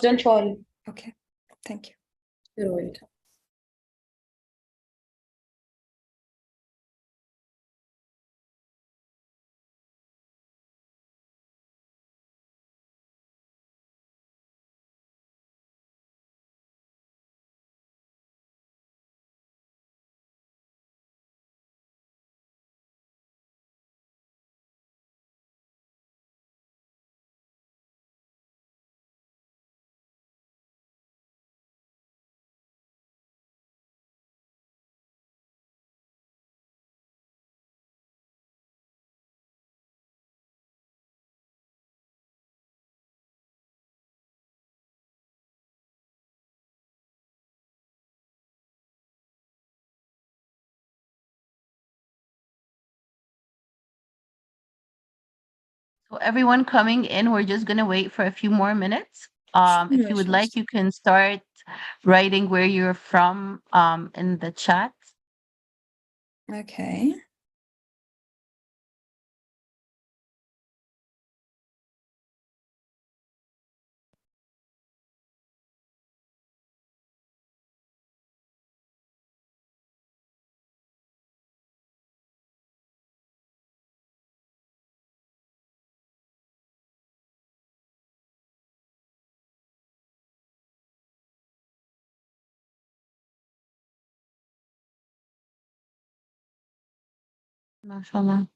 Don't worry. Okay, thank you. You're welcome. So everyone coming in, we're just going to wait for a few more minutes. If you would Sure. like, you can start writing where you're from in the chat. Okay. MashaAllah.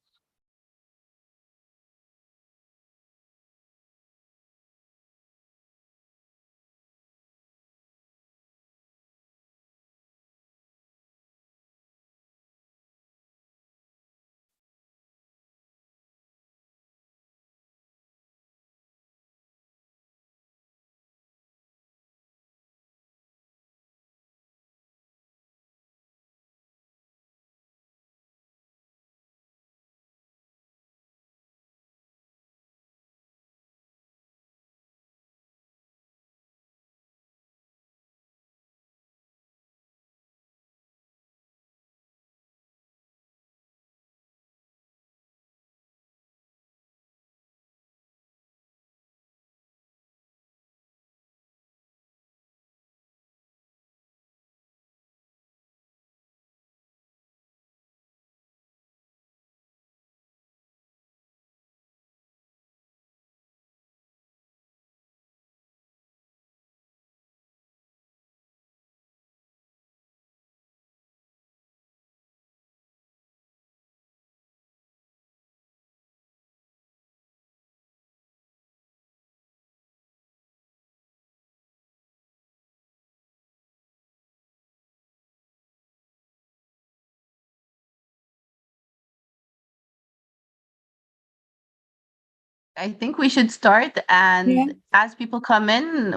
I think we should start, and Yeah. as people come in,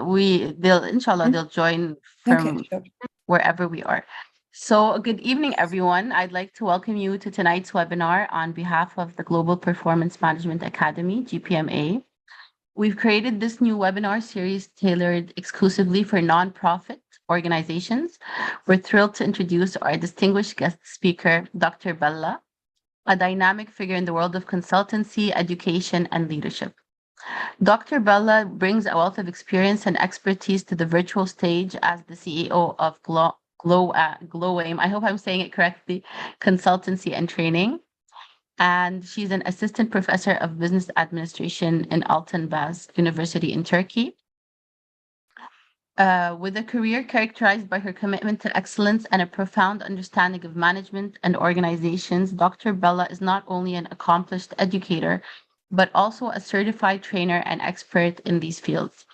inshallah they'll join Okay, from sure. wherever we are. So, good evening, everyone. I'd like to welcome you to tonight's webinar on behalf of the Global Performance Management Academy, GPMA. We've created this new webinar series tailored exclusively for nonprofit organizations. We're thrilled to introduce our distinguished guest speaker, Dr. Bella, a dynamic figure in the world of consultancy, education, and leadership. Dr. Bella brings a wealth of experience and expertise to the virtual stage as the CEO of Glowame. I hope I'm saying it correctly, consultancy and training. And she's an assistant professor of business administration in Altanbas University in Turkey. With a career characterized by her commitment to excellence and a profound understanding of management and organizations, Dr. Bella is not only an accomplished educator, but also a certified trainer and expert in these fields.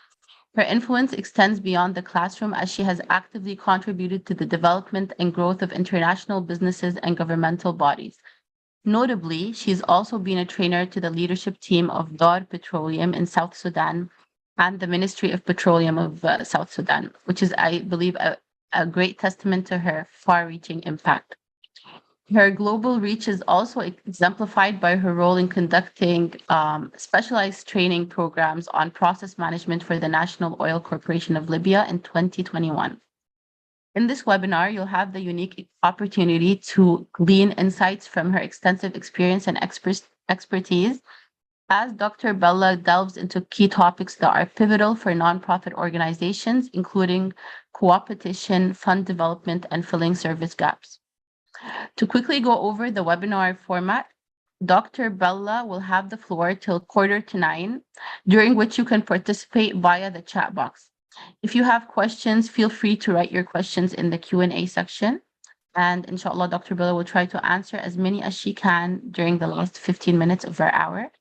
Her influence extends beyond the classroom as she has actively contributed to the development and growth of international businesses and governmental bodies. Notably, she's also been a trainer to the leadership team of Dar Petroleum in South Sudan and the Ministry of Petroleum of South Sudan, which is, I believe, a great testament to her far-reaching impact. Her global reach is also exemplified by her role in conducting specialized training programs on process management for the National Oil Corporation of Libya in 2021. In this webinar, you'll have the unique opportunity to glean insights from her extensive experience and expertise As Dr. Bella delves into key topics that are pivotal for nonprofit organizations, including coopetition, fund development, and filling service gaps. To quickly go over the webinar format, Dr. Bella will have the floor till 8:45, during which you can participate via the chat box. If you have questions, feel free to write your questions in the Q&A section. And inshallah, Dr. Bella will try to answer as many as she can during the last 15 minutes of our hour.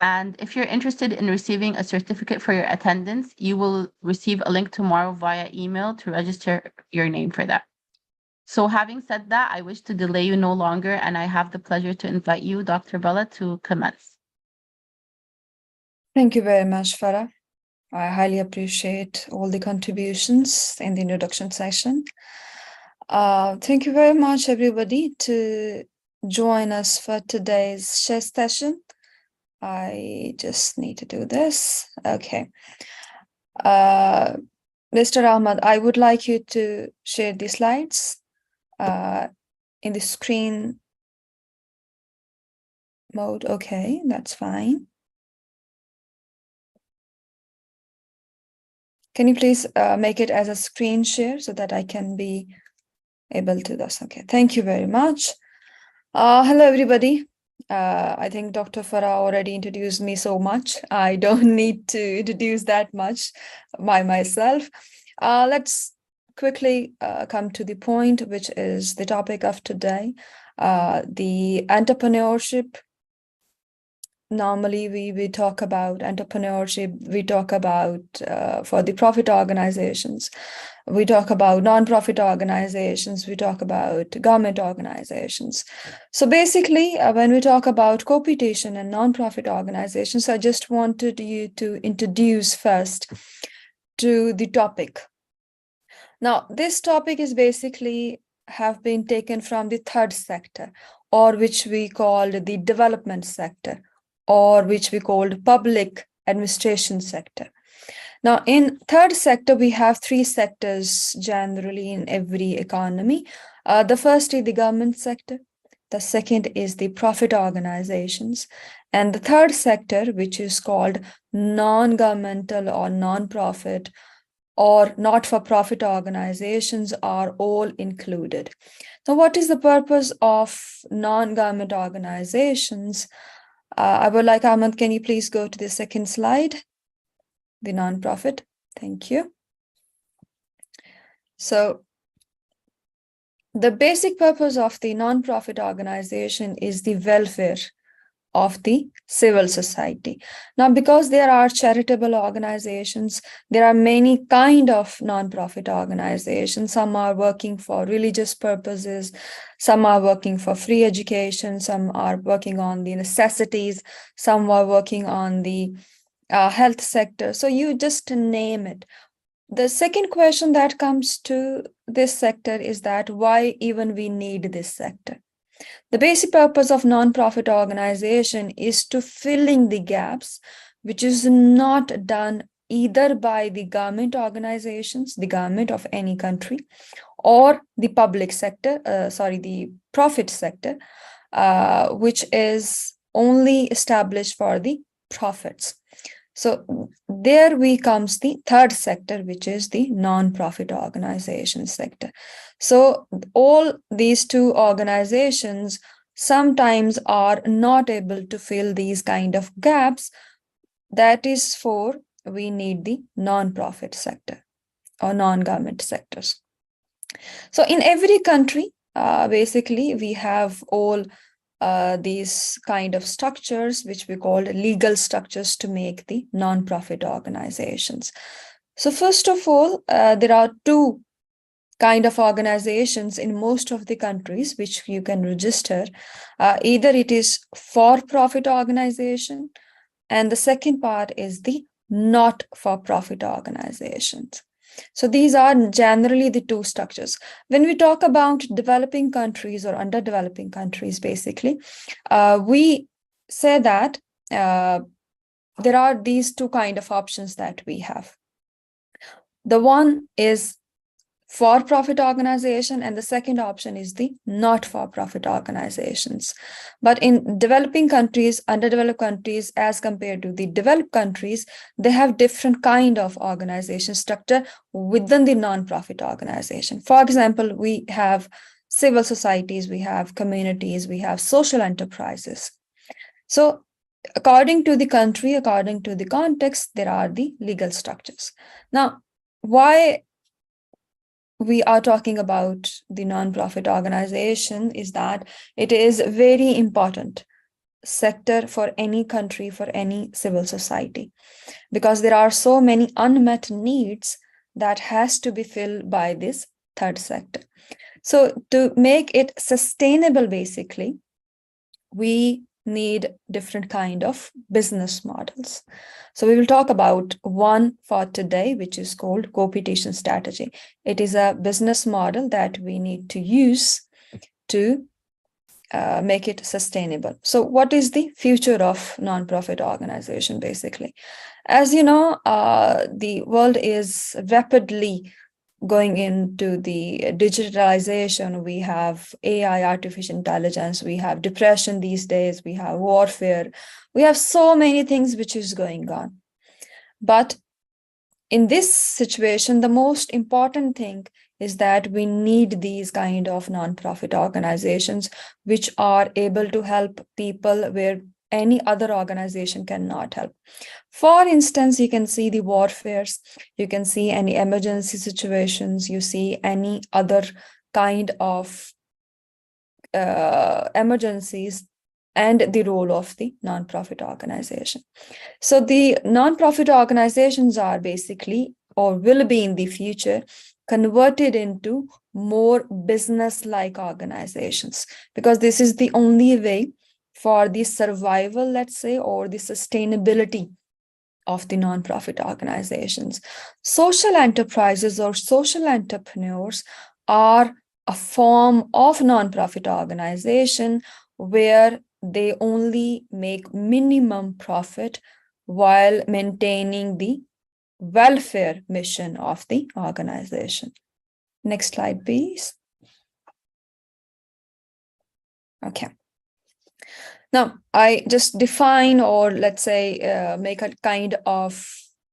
And if you're interested in receiving a certificate for your attendance, you will receive a link tomorrow via email to register your name for that. So having said that, I wish to delay you no longer, and I have the pleasure to invite you, Dr. Bella, to commence. Thank you very much, Farah. I highly appreciate all the contributions in the introduction session. Thank you very much, everybody, to join us for today's share session. I just need to do this. Okay. Mr. Ahmad, I would like you to share the slides in the screen mode. Okay, that's fine. Can you please make it as a screen share so that I can be able to this? Okay, thank you very much. Hello, everybody. I think Dr. Farah already introduced me so much. I don't need to introduce that much by myself. Let's quickly come to the point, which is the topic of today, the entrepreneurship. Normally, we talk about entrepreneurship, we talk about for the profit organizations, we talk about non-profit organizations, we talk about government organizations. So basically, when we talk about Coopetition and non-profit organizations, I just wanted you to introduce first to the topic. Now, this topic is basically have been taken from the third sector, or which we called the development sector, or which we called public administration sector. Now, in third sector, we have three sectors generally in every economy. The first is the government sector. The second is the profit organizations. And the third sector, which is called non-governmental or non-profit or not-for-profit organizations, are all included. So what is the purpose of non-government organizations? I would like, Ahmed, can you please go to the second slide? The non-profit. Thank you. So the basic purpose of the non-profit organization is the welfare of the civil society. Now, because there are charitable organizations, there are many kind of non-profit organizations. Some are working for religious purposes, some are working for free education, some are working on the necessities, some are working on the health sector. So you just name it. The second question that comes to this sector is that why even we need this sector? The basic purpose of non-profit organization is to filling the gaps, which is not done either by the government organizations, the government of any country, or the public sector, the profit sector, which is only established for the profits. So there comes the third sector, which is the non-profit organization sector. So all these two organizations sometimes are not able to fill these kind of gaps. That is for we need the non-profit sector or non-government sectors. So in every country, basically, we have all these kind of structures, which we call legal structures to make the non-profit organizations. So first of all, there are two kind of organizations in most of the countries which you can register. Either it is for-profit organization, and the second part is the not-for-profit organizations. So these are generally the two structures. When we talk about developing countries or underdeveloping countries, basically, we say that there are these two kind of options that we have. The one is for-profit organization, and the second option is the not-for-profit organizations. But in developing countries, underdeveloped countries, as compared to the developed countries, they have different kind of organization structure within the non-profit organization. For example, we have civil societies, we have communities, we have social enterprises. So according to the country, according to the context, there are the legal structures. Now, why we are talking about the non-profit organization is that it is a very important sector for any country, for any civil society, because there are so many unmet needs that has to be filled by this third sector. So to make it sustainable, basically, we need different kind of business models. So we will talk about one for today, which is called Coopetition strategy. It is a business model that we need to use to make it sustainable. So what is the future of nonprofit organization, basically? As you know, the world is rapidly going into the digitalization. We have AI, artificial intelligence, we have depression these days, we have warfare, we have so many things which is going on. But in this situation, the most important thing is that we need these kind of nonprofit organizations which are able to help people where any other organization cannot help. For instance, you can see the warfares, you can see any emergency situations, you see any other kind of emergencies, and the role of the nonprofit organization. So the nonprofit organizations are basically, or will be in the future, converted into more business-like organizations, because this is the only way for the survival, let's say, or the sustainability of the nonprofit organizations. Social enterprises or social entrepreneurs are a form of nonprofit organization where they only make minimum profit while maintaining the welfare mission of the organization. Next slide, please. Okay. Now, I just define, or let's say make a kind of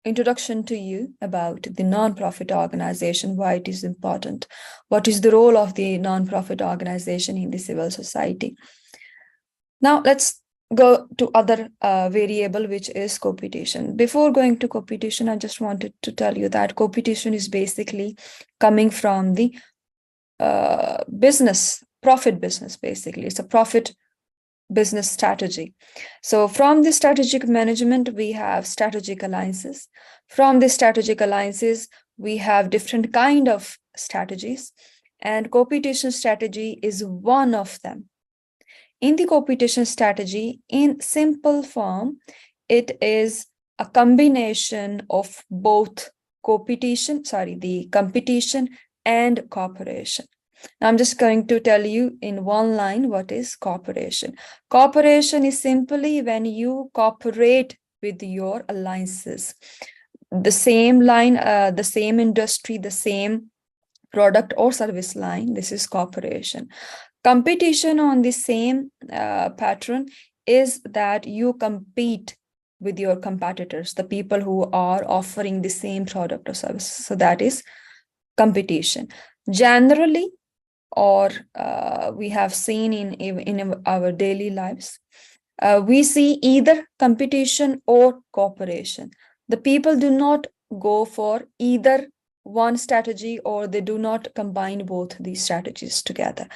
introduction to you about the nonprofit organization, why it is important, what is the role of the nonprofit organization in the civil society. Now, let's go to other variable, which is Coopetition. Before going to Coopetition, I just wanted to tell you that Coopetition is basically coming from the profit business, basically. It's a profit business strategy. So from the strategic management, we have strategic alliances. From the strategic alliances, we have different kind of strategies, and Coopetition strategy is one of them. In the Coopetition strategy, in simple form, it is a combination of both the competition and cooperation. Now, I'm just going to tell you in one line what is cooperation. Cooperation is simply when you cooperate with your alliances. The same line, the same industry, the same product or service line, this is cooperation. Competition on the same pattern is that you compete with your competitors, the people who are offering the same product or service. So that is competition. Generally, or we have seen in our daily lives, we see either competition or cooperation. The people do not go for either one strategy, or they do not combine both these strategies together.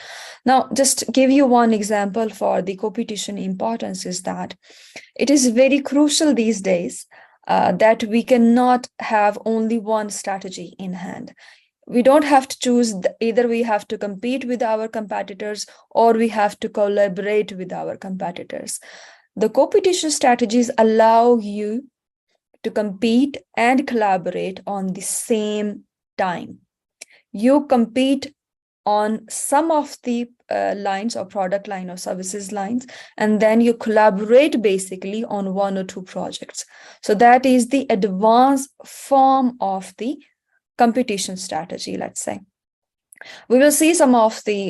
Now, just give you one example for the Coopetition importance is that it is very crucial these days that we cannot have only one strategy in hand. We don't have to choose, either we have to compete with our competitors or we have to collaborate with our competitors. The Coopetition strategies allow you to compete and collaborate on the same time. You compete on some of the lines or product line or services lines, and then you collaborate basically on one or two projects. So that is the advanced form of the competition strategy, let's say. We will see some of the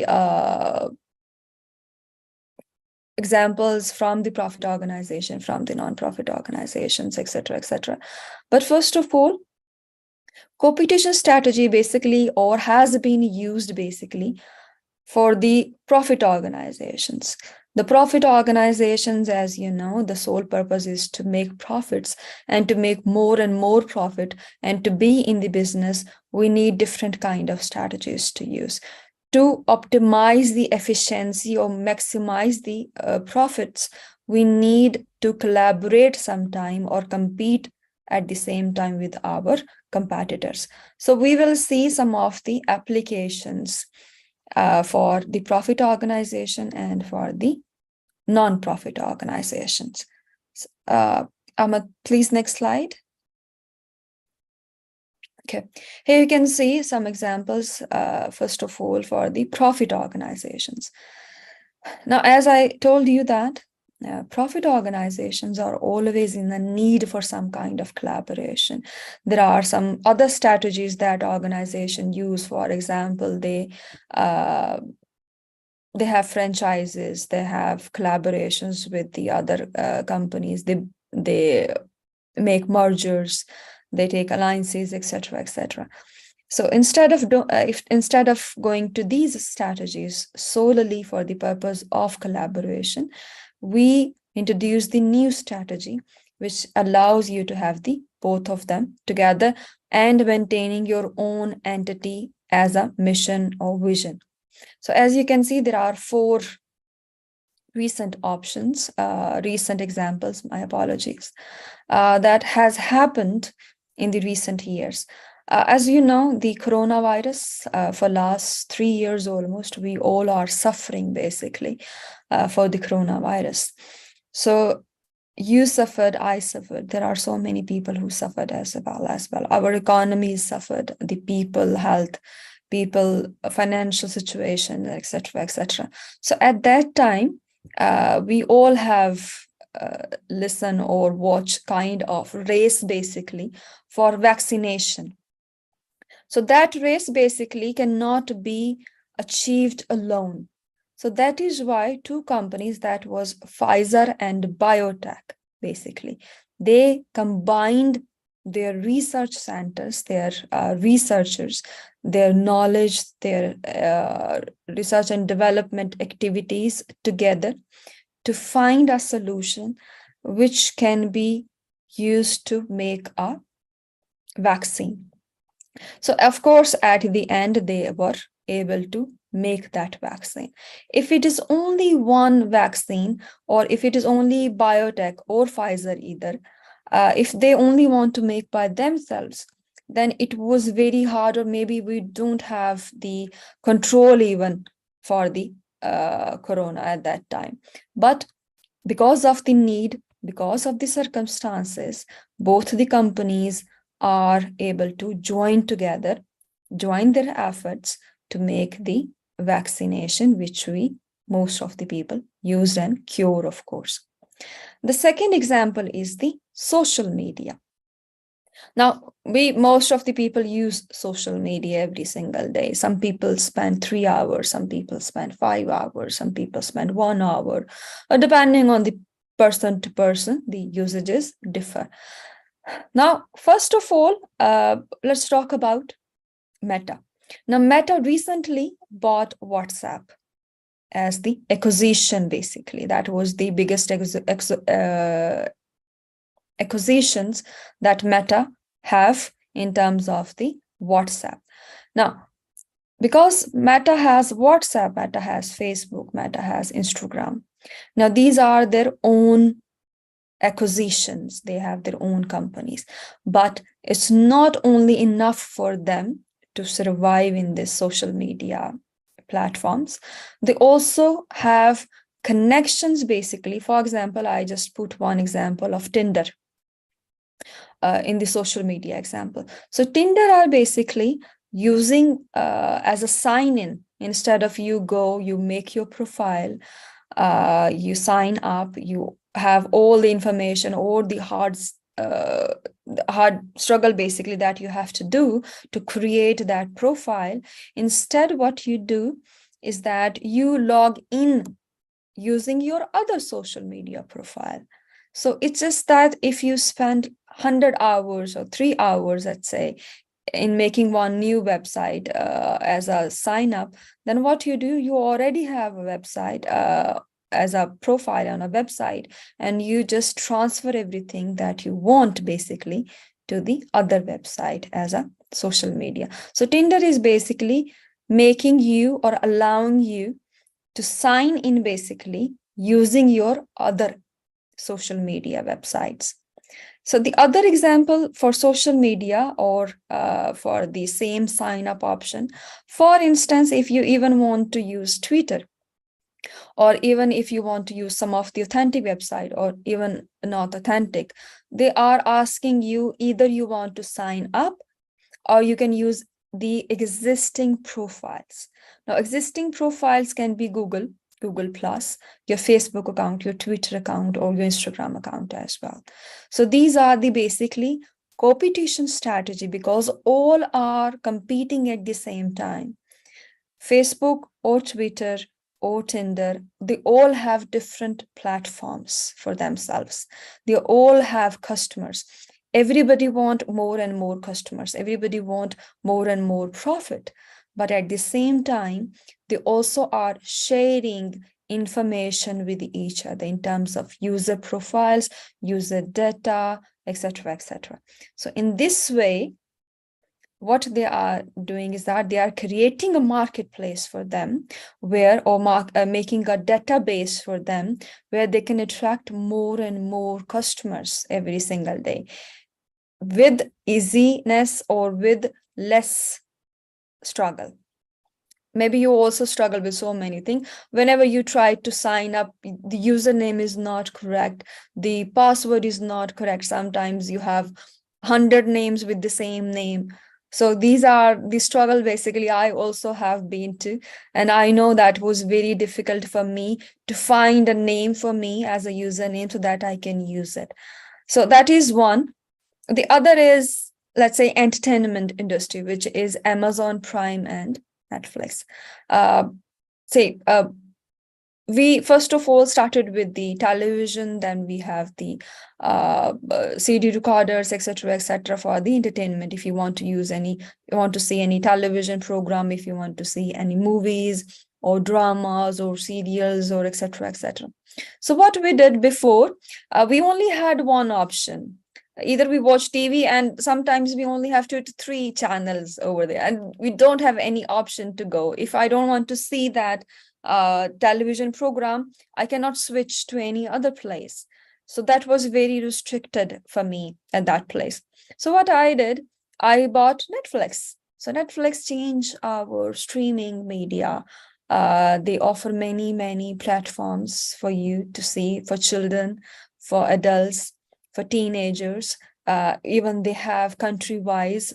examples from the profit organization, from the non-profit organizations, etc., etc. But first of all, competition strategy basically, or has been used basically for the profit organizations. The profit organizations, as you know, the sole purpose is to make profits and to make more and more profit. And to be in the business, we need different kind of strategies to use. To optimize the efficiency or maximize the profits, we need to collaborate sometime or compete at the same time with our competitors. So we will see some of the applications for the profit organization and for the non-profit organizations. Ahmed, please, next slide. Okay, here you can see some examples, first of all, for the profit organizations. Now, as I told you that profit organizations are always in the need for some kind of collaboration. There are some other strategies that organizations use. For example, they have franchises, they have collaborations with the other companies, they make mergers, they take alliances, etc., etc. So instead of going to these strategies solely for the purpose of collaboration, we introduce the new strategy, which allows you to have the both of them together and maintaining your own entity as a mission or vision. So as you can see, there are 4 recent options, recent examples, my apologies, that has happened in the recent years. As you know, the coronavirus, for last 3 years almost, we all are suffering basically for the coronavirus. So you suffered, I suffered. There are so many people who suffered as well. Our economy suffered, the people, health, people, financial situation, etc., etc. So at that time, we all have listen or watch kind of race basically for vaccination. So that race basically cannot be achieved alone. So that is why 2 companies, that was Pfizer and biotech, basically, they combined their research centers, their researchers, their knowledge, their research and development activities together to find a solution which can be used to make a vaccine. So of course, at the end, they were able to make that vaccine. If it is only one vaccine, or if it is only biotech or Pfizer either, if they only want to make by themselves, then it was very hard, or maybe we don't have the control even for the corona at that time. But because of the need, because of the circumstances, both the companies are able to join together, join their efforts to make the vaccination, which most of the people use and cure, of course. The second example is the social media. Now, most of the people use social media every single day. Some people spend 3 hours, some people spend 5 hours, some people spend 1 hour, or depending on the person to person, the usages differ. Now, first of all, let's talk about Meta. Now, Meta recently bought WhatsApp as the acquisition, basically. That was the biggest acquisitions that Meta have in terms of the WhatsApp. Now, because Meta has WhatsApp, Meta has Facebook, Meta has Instagram. Now, these are their own acquisitions. They have their own companies. But it's not only enough for them to survive in this social media platforms. They also have connections, basically. For example, I just put one example of Tinder in the social media example. So Tinder are basically using as a sign-in. Instead of you make your profile, you sign up, you have all the information, all the hard hard struggle basically that you have to do to create that profile. Instead, what you do is that you log in using your other social media profile. So it's just that if you spend 100 hours or 3 hours, let's say, in making one new website as a sign up, then what you do, you already have a website as a profile on a website, and you just transfer everything that you want basically to the other website as a social media. So Tinder is basically making you or allowing you to sign in basically using your other social media websites. So the other example for social media or for the same sign up option, for instance, if you even want to use Twitter, or even if you want to use some of the authentic website or even not authentic, they are asking you either you want to sign up or you can use the existing profiles. Now, existing profiles can be Google Plus, your Facebook account, your Twitter account, or your Instagram account as well. So these are the basically competition strategy because all are competing at the same time. Facebook or Twitter or Tinder, they all have different platforms for themselves. They all have customers. Everybody want more and more customers. Everybody want more and more profit. But at the same time, they also are sharing information with each other in terms of user profiles, user data, etc., etc. So in this way, what they are doing is that they are creating a marketplace for them where, or making a database for them where they can attract more and more customers every single day with easiness or with less struggle. Maybe you also struggle with so many things. Whenever you try to sign up, the username is not correct, the password is not correct. Sometimes you have 100 names with the same name. So these are the struggle basically I also have been to. And I know that was very difficult for me to find a name for me as a username so that I can use it. So that is one. The other is, let's say, entertainment industry, which is Amazon Prime and Netflix. We first of all started with the television, then we have the CD recorders, etc., for the entertainment. If you want to use any, you want to see any television program, if you want to see any movies or dramas or serials or etc. So what we did before, we only had one option. Either we watch TV, and sometimes we only have 2 to 3 channels over there, and we don't have any option to go. If I don't want to see that television program, I cannot switch to any other place. So that was very restricted for me at that place. So what I did, I bought Netflix. So Netflix changed our streaming media. They offer many platforms for you to see, for children, for adults, for teenagers. Even they have country-wise,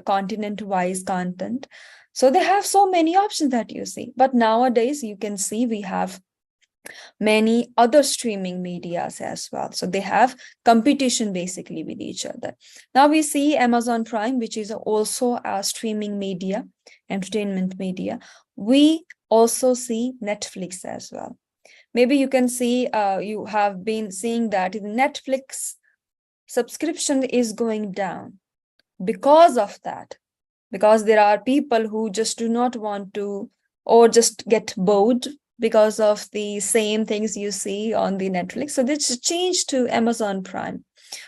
continent-wise content. So they have so many options that you see. But nowadays, you can see we have many other streaming medias as well. So they have competition basically with each other. Now we see Amazon Prime, which is also a streaming media, entertainment media. We also see Netflix as well. Maybe you can see, you have been seeing that Netflix subscription is going down because of that. Because there are people who just do not want to, or just get bored because of the same things you see on the Netflix. So they just change to Amazon Prime.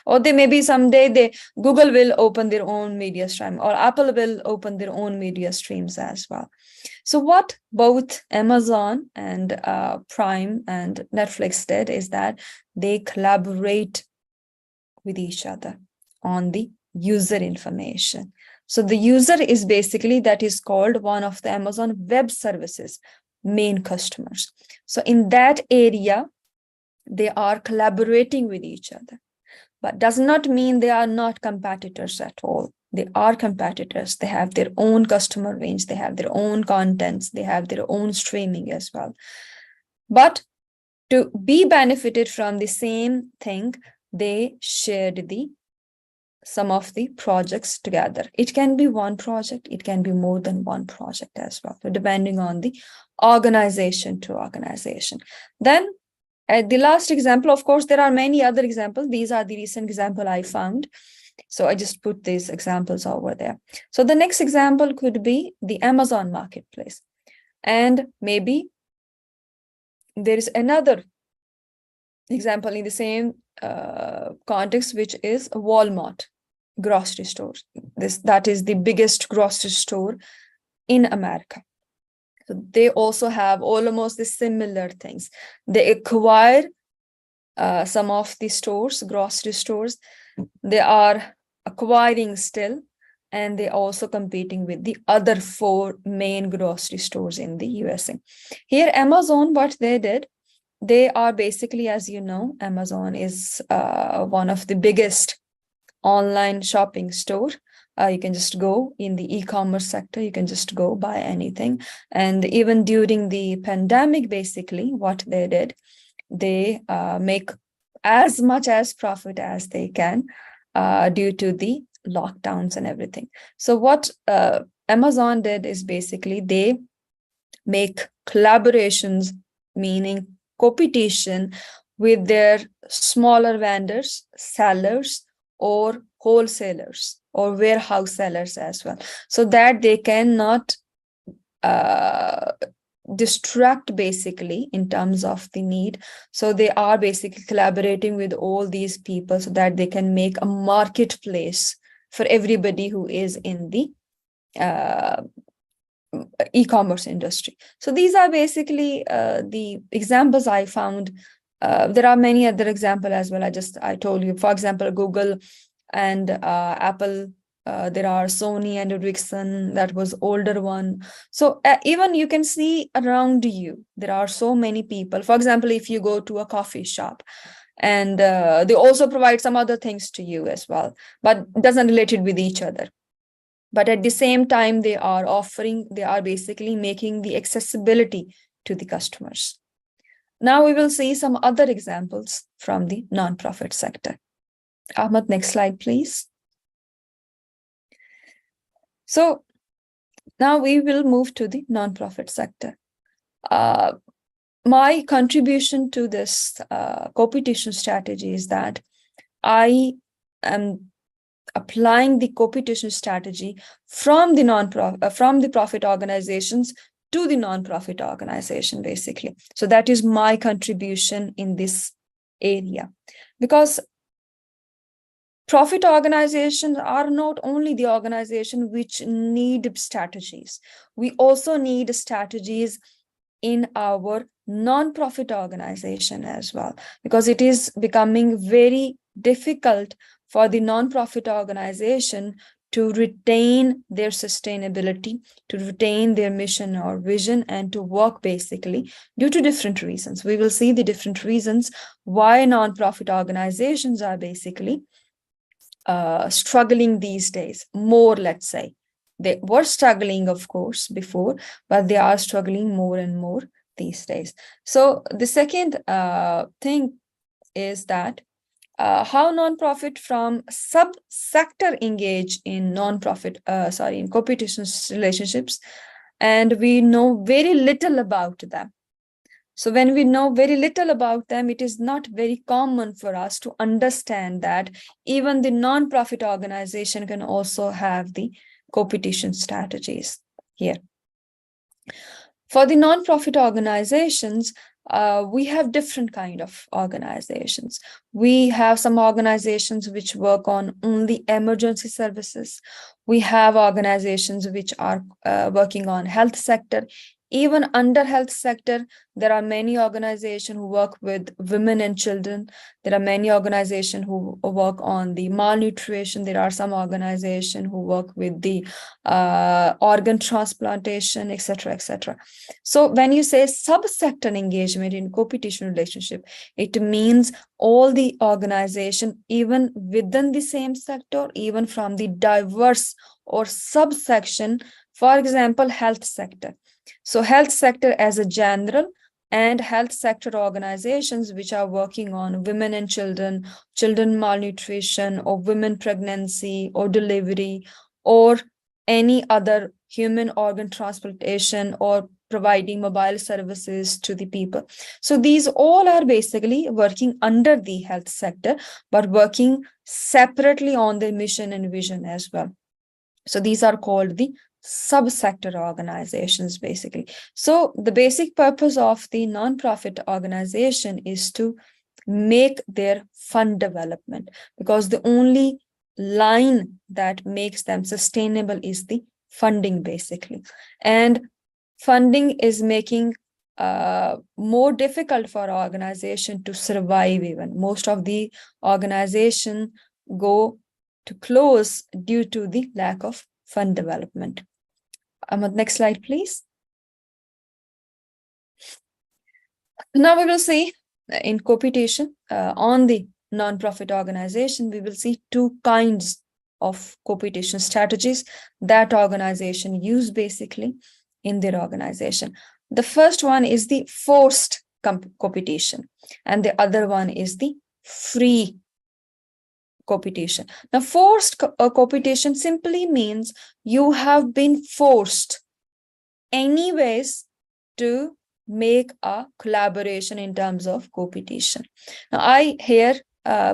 Or they maybe someday Google will open their own media stream, or Apple will open their own media streams as well. So what both Amazon and Prime and Netflix did is that they collaborate with each other on the user information. So the user is basically, that is called one of the Amazon Web Services main customers. So in that area, they are collaborating with each other, but does not mean they are not competitors at all. They are competitors. They have their own customer range. They have their own contents. They have their own streaming as well. But to be benefited from the same thing, they shared some of the projects together. It can be one project, it can be more than one project as well, so depending on the organization to organization. Then the last example, of course, there are many other examples. These are the recent example I found. So I just put these examples over there. So the next example could be the Amazon marketplace. And maybe there is another example in the same context, which is Walmart grocery store. That is the biggest grocery store in America. So they also have almost the similar things. They acquire some of the stores, grocery stores. They are acquiring still, and they're also competing with the other 4 main grocery stores in the USA. Here, Amazon, what they did, they are basically, as you know, Amazon is one of the biggest online shopping store. You can just go in the e-commerce sector, you can just go buy anything. And even during the pandemic, basically, what they did, they make as much as profit as they can due to the lockdowns and everything. So what Amazon did is basically they make collaborations, meaning competition with their smaller vendors, sellers, or wholesalers or warehouse sellers as well, so that they cannot distract basically in terms of the need. So they are basically collaborating with all these people so that they can make a marketplace for everybody who is in the e-commerce industry. So these are basically the examples I found. There are many other examples as well. I told you, for example, Google and Apple. There are Sony and Ericsson, that was older one. So even you can see around you, there are so many people. For example, if you go to a coffee shop, and they also provide some other things to you as well, but doesn't relate it with each other. But at the same time, they are basically making the accessibility to the customers. Now we will see some other examples from the nonprofit sector. Ahmed, next slide, please. So now we will move to the nonprofit sector. My contribution to this Coopetition strategy is that I am applying the Coopetition strategy from the profit organizations to the nonprofit organization, basically. So that is my contribution in this area, because profit organizations are not only the organization which need strategies. We also need strategies in our nonprofit organization as well, because it is becoming very difficult for the nonprofit organization to retain their sustainability, to retain their mission or vision, and to work basically due to different reasons. We will see the different reasons why nonprofit organizations are basically struggling these days more, let's say. They were struggling, of course, before, but they are struggling more and more these days. So the second thing is that how nonprofit from sub-sector engage in in competition relationships, and we know very little about them. So when we know very little about them, it is not very common for us to understand that even the nonprofit organization can also have the competition strategies here. For the nonprofit organizations, we have different kind of organizations. We have some organizations which work on only emergency services. We have organizations which are working on health sector. Even under health sector, there are many organizations who work with women and children. There are many organizations who work on the malnutrition. There are some organizations who work with the organ transplantation, etc., etc. So when you say subsector engagement in competition relationship, it means all the organization, even within the same sector, even from the diverse or subsection, for example, health sector. So health sector as a general, and health sector organizations which are working on women and children, children malnutrition, or women pregnancy or delivery, or any other human organ transplantation, or providing mobile services to the people. So these all are basically working under the health sector, but working separately on their mission and vision as well. So these are called the subsector organizations, basically. So the basic purpose of the nonprofit organization is to make their fund development, because the only line that makes them sustainable is the funding, basically. And funding is making more difficult for organization to survive. Even most of the organization go to close due to the lack of fund development. Next slide, please. Now we will see in Coopetition on the nonprofit organization, we will see two kinds of Coopetition strategies that organization use basically in their organization. The first one is the forced Coopetition, and the other one is the free Coopetition. Now, forced Coopetition simply means you have been forced anyways to make a collaboration in terms of Coopetition. Now, I here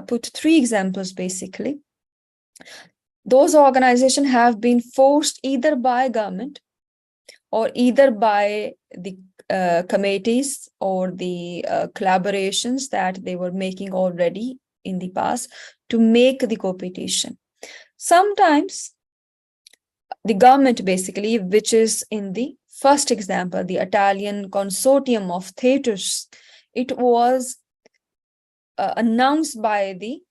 put three examples basically. Those organizations have been forced either by government or either by the committees or the collaborations that they were making already in the past to make the Coopetition. Sometimes the government basically, which is in the first example, the Italian consortium of theaters, it was announced by the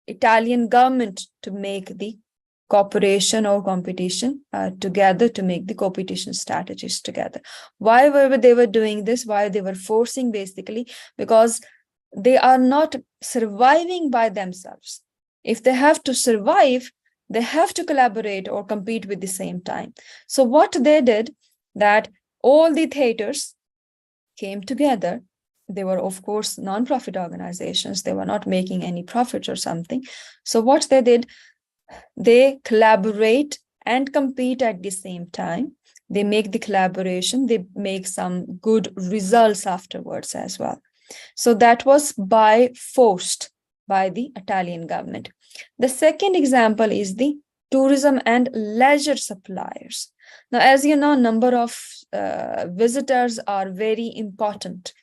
Italian government to make the cooperation or competition together, to make the Coopetition strategies together. Why were they doing this? Why they were forcing, basically? Because they are not surviving by themselves. If they have to survive, they have to collaborate or compete with the same time. So what they did, that all the theaters came together. They were, of course, non-profit organizations. They were not making any profits or something. So what they did, they collaborate and compete at the same time. They make the collaboration. They make some good results afterwards as well. So that was forced by the Italian government. The second example is the tourism and leisure suppliers. Now, as you know, number of visitors are very important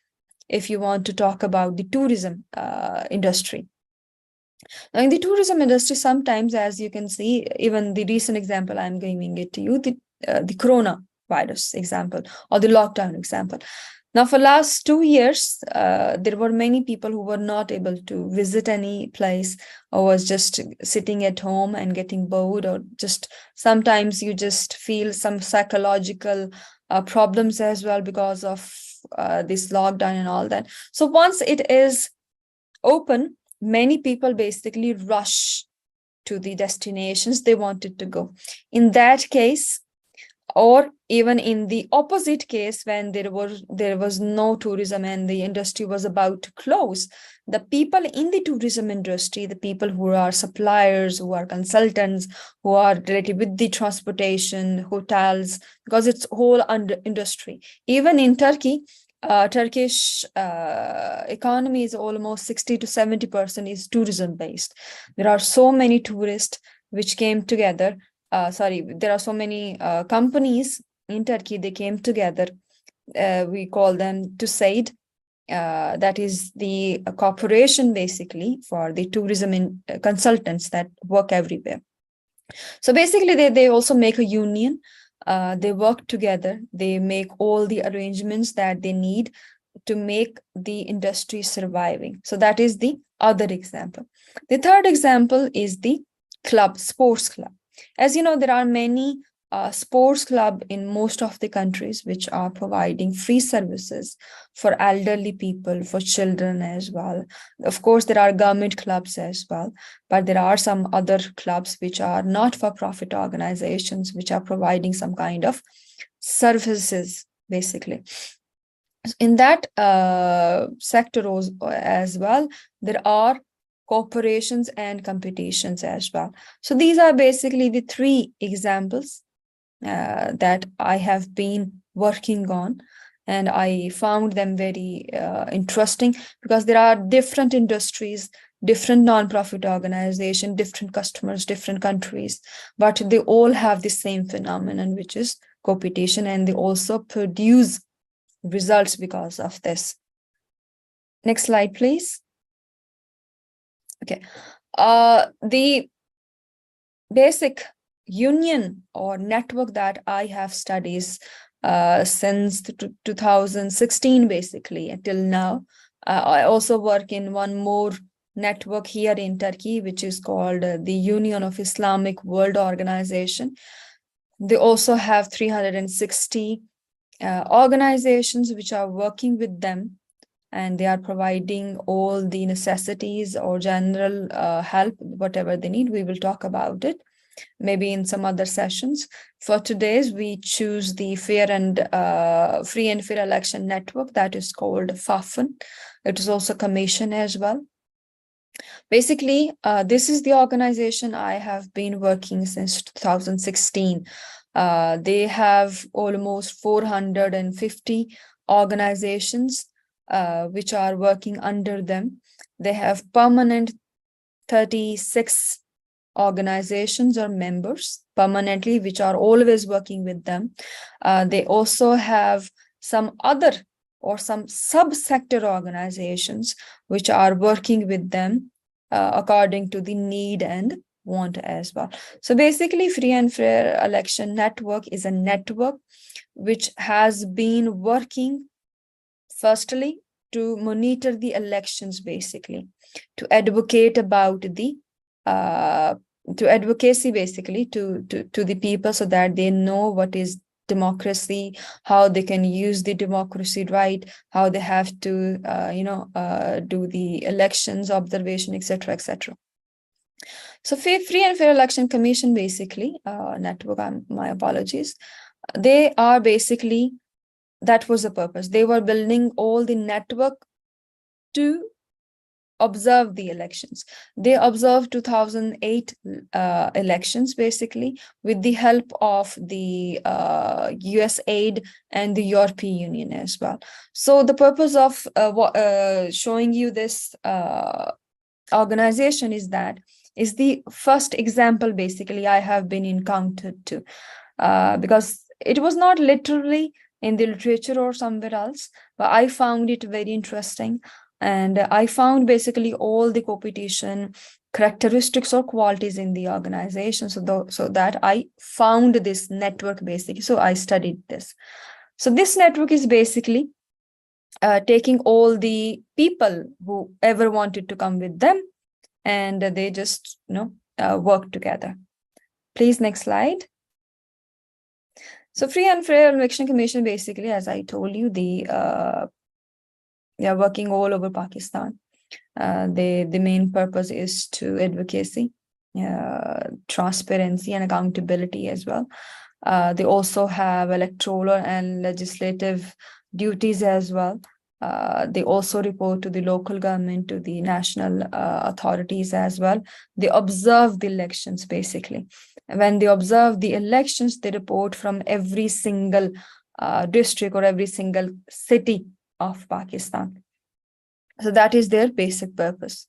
if you want to talk about the tourism industry. Now, in the tourism industry, sometimes, as you can see, even the recent example I'm giving it to you, the coronavirus example or the lockdown example. Now, for last 2 years, there were many people who were not able to visit any place, or was just sitting at home and getting bored, or just sometimes you just feel some psychological problems as well because of this lockdown and all that. So once it is open, many people basically rush to the destinations they wanted to go. In that case, or even in the opposite case, when there was no tourism and the industry was about to close, the people in the tourism industry, the people who are suppliers, who are consultants, who are related with the transportation, hotels, because it's whole industry. Even in Turkey, Turkish economy is almost 60 to 70% is tourism based. There are so many tourists which came together. There are so many companies in Turkey, they came together. We call them TUSAID. That is the corporation basically for the tourism consultants that work everywhere. So basically they also make a union. They work together. They make all the arrangements that they need to make the industry surviving. So that is the other example. The third example is the sports club. As you know, there are many sports clubs in most of the countries which are providing free services for elderly people, for children as well. Of course, there are government clubs as well, but there are some other clubs which are not-for-profit organizations which are providing some kind of services, basically. In that sector as well, there are corporations and competitions as well. So these are basically the three examples that I have been working on, and I found them very interesting because there are different industries, different non-profit organizations, different customers, different countries, but they all have the same phenomenon, which is competition, and they also produce results because of this. Next slide, please. Okay. The basic union or network that I have studied since 2016, basically, until now. I also work in one more network here in Turkey, which is called the Union of Islamic World Organization. They also have 360 organizations which are working with them, and they are providing all the necessities or general help, whatever they need. We will talk about it maybe in some other sessions. For today's, we choose the fair and free and fair election network that is called FAFN. It is also commission as well. Basically, this is the organization I have been working since 2016. They have almost 450 organizations which are working under them. They have permanent 36 organizations or members permanently, which are always working with them. They also have some other or some subsector organizations which are working with them according to the need and want as well. So basically, Free and Fair Election Network is a network which has been working firstly to monitor the elections, basically, to advocate about the to advocacy, basically, to the people, so that they know what is democracy, how they can use the democracy right, how they have to do the elections observation, etc., etc. So Free and Fair Election Commission, basically, network, my apologies, they are basically, that was the purpose. They were building all the network to observe the elections. They observed 2008 elections, basically, with the help of the USAID and the European Union as well. So the purpose of showing you this organization is that is the first example, basically, I have been encountered to, because it was not literally in the literature or somewhere else, but I found it very interesting. And I found basically all the competition characteristics or qualities in the organization. So that I found this network, basically. So I studied this. So this network is basically taking all the people who ever wanted to come with them, and they just work together. Please, next slide. So Free and Fair Election Commission, basically, as I told you, they are working all over Pakistan. The main purpose is to advocacy, transparency, and accountability as well. They also have electoral and legislative duties as well. They also report to the local government, to the national authorities as well. They observe the elections, basically. When they observe the elections, they report from every single district or every single city of Pakistan. So that is their basic purpose.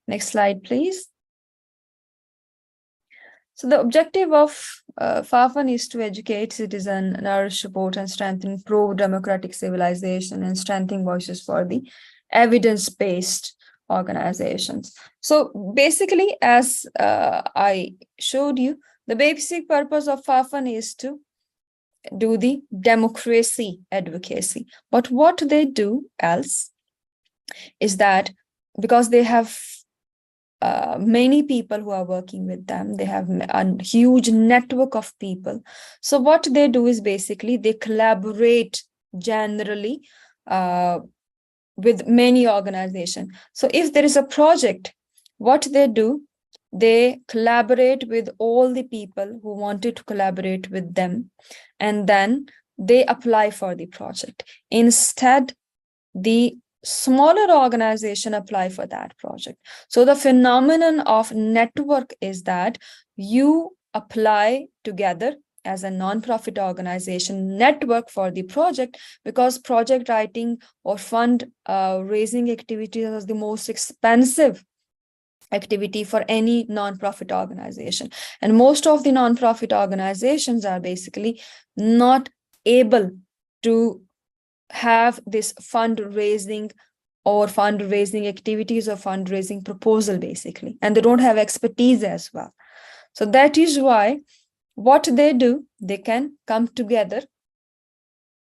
Next slide, please. So the objective of FAFN is to educate citizens, nourish, support, and strengthen pro-democratic civilization, and strengthen voices for the evidence-based organizations. So basically, as I showed you, the basic purpose of FAFN is to do the democracy advocacy. But what they do else is that, because they have many people who are working with them, they have a huge network of people. So what they do is basically they collaborate generally with many organizations. So if there is a project, what they do, they collaborate with all the people who wanted to collaborate with them, and then they apply for the project. Instead, the smaller organization apply for that project. So the phenomenon of network is that you apply together as a non-profit organization network for the project, because project writing or fund raising activities is the most expensive activity for any non-profit organization, and most of the non-profit organizations are basically not able to have this fundraising activities or fundraising proposal basically, and they don't have expertise as well. So that is why what they do, they can come together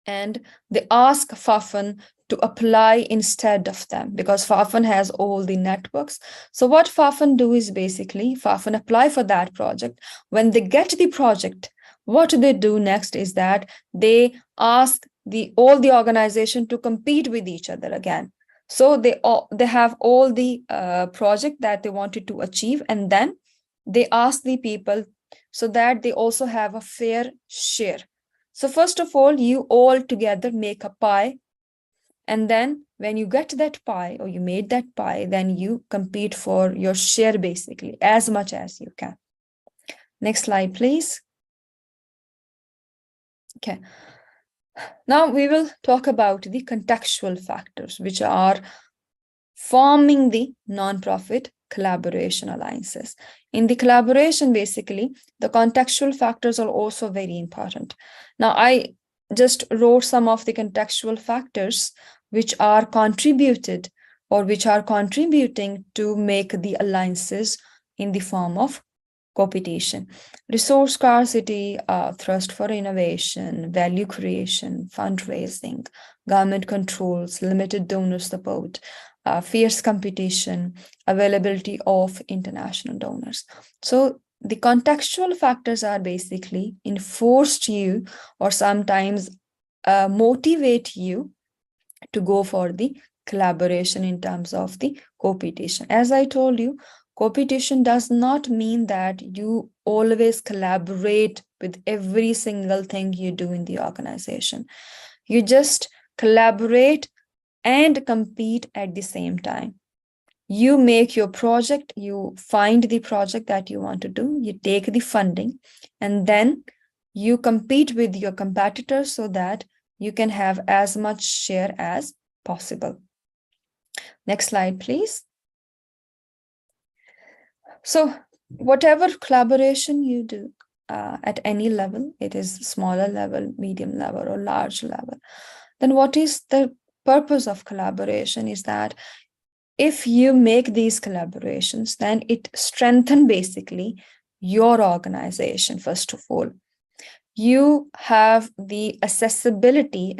and they ask Fafan to apply instead of them, because Fafan has all the networks. So what Fafan do is basically Fafan apply for that project. When they get the project, what they do next is that they ask all the organization to compete with each other again. So they have all the project that they wanted to achieve, and then they ask the people so that they also have a fair share. So first of all, you all together make a pie, and then when you get that pie or you made that pie, then you compete for your share basically as much as you can. Next slide, please. Okay. Now we will talk about the contextual factors which are forming the non-profit collaboration alliances. In the collaboration, basically, the contextual factors are also very important. Now, I just wrote some of the contextual factors which are contributed or which are contributing to make the alliances in the form of Coopetition. Resource scarcity, thrust for innovation, value creation, fundraising, government controls, limited donor support, fierce competition, availability of international donors. So the contextual factors are basically enforced you or sometimes motivate you to go for the collaboration in terms of the Coopetition. As I told you, Coopetition does not mean that you always collaborate with every single thing you do in the organization. You just collaborate and compete at the same time. You make your project, you find the project that you want to do, you take the funding, and then you compete with your competitors so that you can have as much share as possible. Next slide, please. So whatever collaboration you do at any level, it is smaller level, medium level, or large level, then what is the purpose of collaboration is that if you make these collaborations, then it strengthens basically your organization. First of all, you have the accessibility,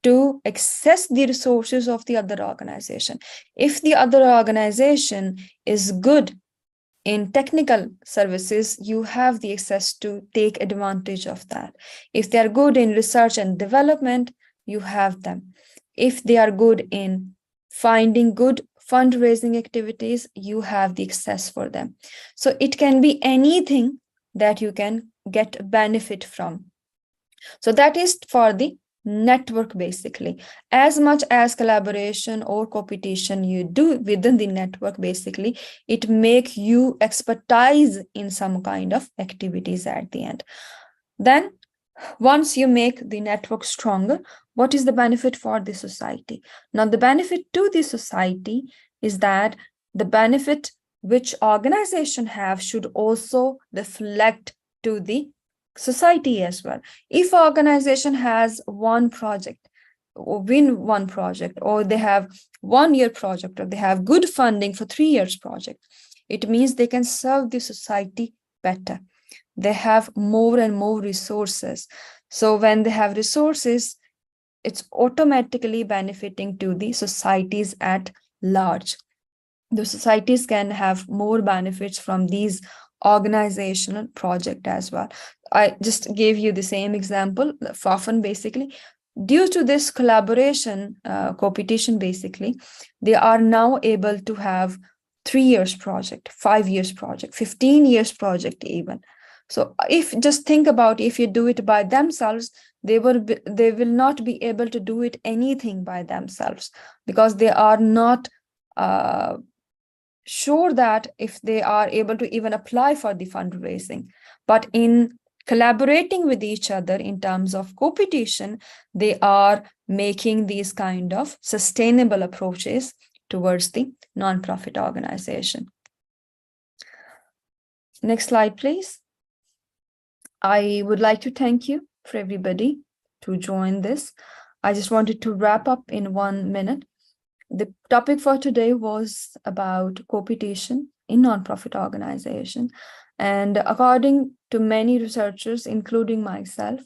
to access the resources of the other organization. If the other organization is good in technical services, you have the access to take advantage of that. If they are good in research and development, you have them. If they are good in finding good fundraising activities, you have the access for them. So it can be anything that you can get benefit from. So that is for the network basically. As much as collaboration or competition you do within the network, basically it make you expertise in some kind of activities at the end. Then once you make the network stronger, what is the benefit for the society? Now the benefit to the society is that the benefit which organization have should also reflect to the society as well. If organization has one project or win one project, or they have 1 year project, or they have good funding for 3 years project, it means they can serve the society better. They have more and more resources. So when they have resources, it's automatically benefiting to the societies at large. The societies can have more benefits from these organizational project as well. I just gave you the same example. Often basically, due to this collaboration, competition, basically, they are now able to have 3 years project, 5 years project, 15 years project even. So if just think about, if you do it by themselves, they will not be able to do it anything by themselves, because they are not sure that if they are able to even apply for the fundraising. But in collaborating with each other in terms of co-petition, they are making these kind of sustainable approaches towards the nonprofit organization. Next slide, please. I would like to thank you for everybody to join this. I just wanted to wrap up in 1 minute. The topic for today was about co-petition in nonprofit organization. And according to many researchers, including myself,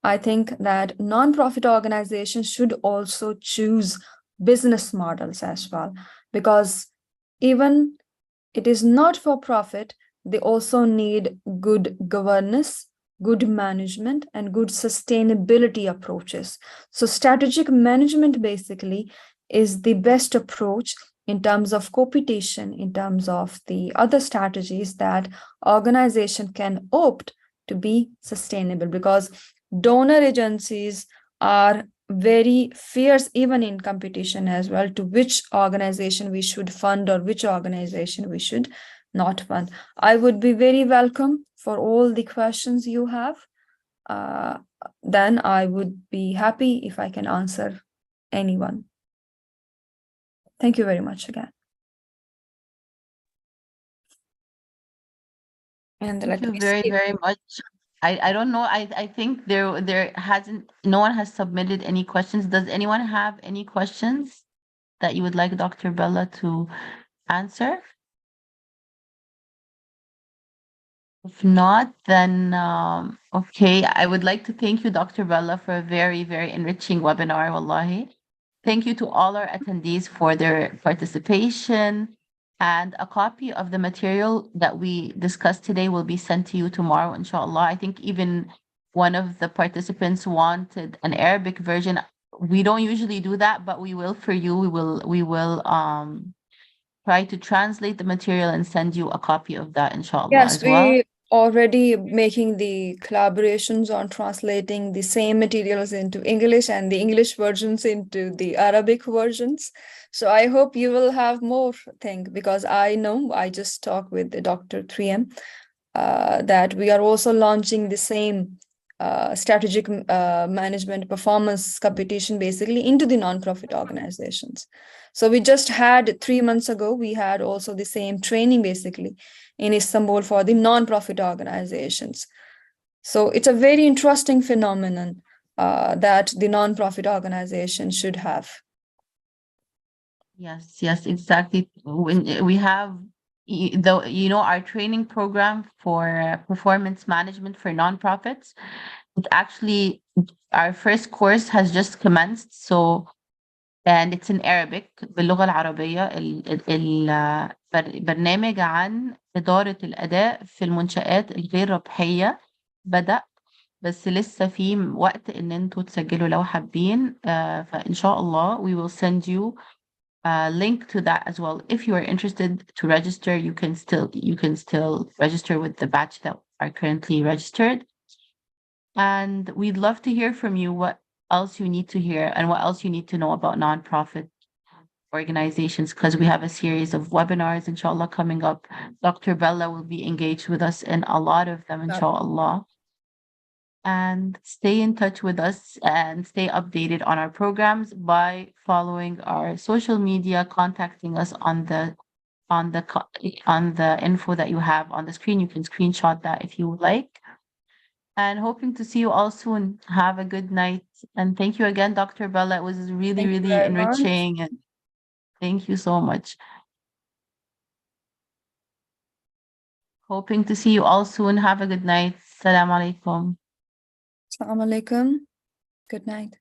I think that nonprofit organizations should also choose business models as well, because even it is not for profit, they also need good governance, good management, and good sustainability approaches. So strategic management basically is the best approach in terms of co-petition, in terms of the other strategies that organization can opt to be sustainable, because donor agencies are very fierce even in competition as well, to which organization we should fund or which organization we should not fund. I would be very welcome for all the questions you have. Then I would be happy if I can answer anyone. Thank you very much again. And Thank let you me very, see. very much. I don't know. I think there hasn't, no one has submitted any questions. Does anyone have any questions that you would like Dr. Bella to answer? If not, then okay. I would like to thank you, Dr. Bella, for a very, very enriching webinar, wallahi. Thank you to all our attendees for their participation. And a copy of the material that we discussed today will be sent to you tomorrow, inshallah. I think even one of the participants wanted an Arabic version. We don't usually do that, but we will for you. We will try to translate the material and send you a copy of that, inshallah, Yes, as well. we already making the collaborations on translating the same materials into English and the English versions into the Arabic versions. So I hope you will have more thing, because I know I just talked with the Dr. 3M that we are also launching the same strategic management performance competition basically into the nonprofit organizations. So we just had 3 months ago, we had also the same training basically in Istanbul for the nonprofit organizations. So it's a very interesting phenomenon that the nonprofit organization should have. Yes, exactly. When we have our training program for performance management for nonprofits, it actually, our first course has just commenced. So, and it's in Arabic باللغة العربية. برنامج عن إدارة الأداء في المنشآت الغير ربحية بدأ، بس لسه في وقت إن انتوا تسجلوا لو حابين. فإن شاء الله we will send you a link to that as well. If you are interested to register, you can still register with the batch that are currently registered. And we'd love to hear from you what else you need to hear and what else you need to know about nonprofit organizations, because we have a series of webinars, inshallah, coming up. Dr. Bella will be engaged with us in a lot of them, inshallah. And stay in touch with us and stay updated on our programs by following our social media, contacting us on the info that you have on the screen. You can screenshot that if you would like. And hoping to see you all soon. Have a good night. And thank you again, Dr. Bella. It was really, Thank you really very much. enriching. And thank you so much. Hoping to see you all soon. Have a good night. Assalamu alaikum. Assalamu alaikum. Good night.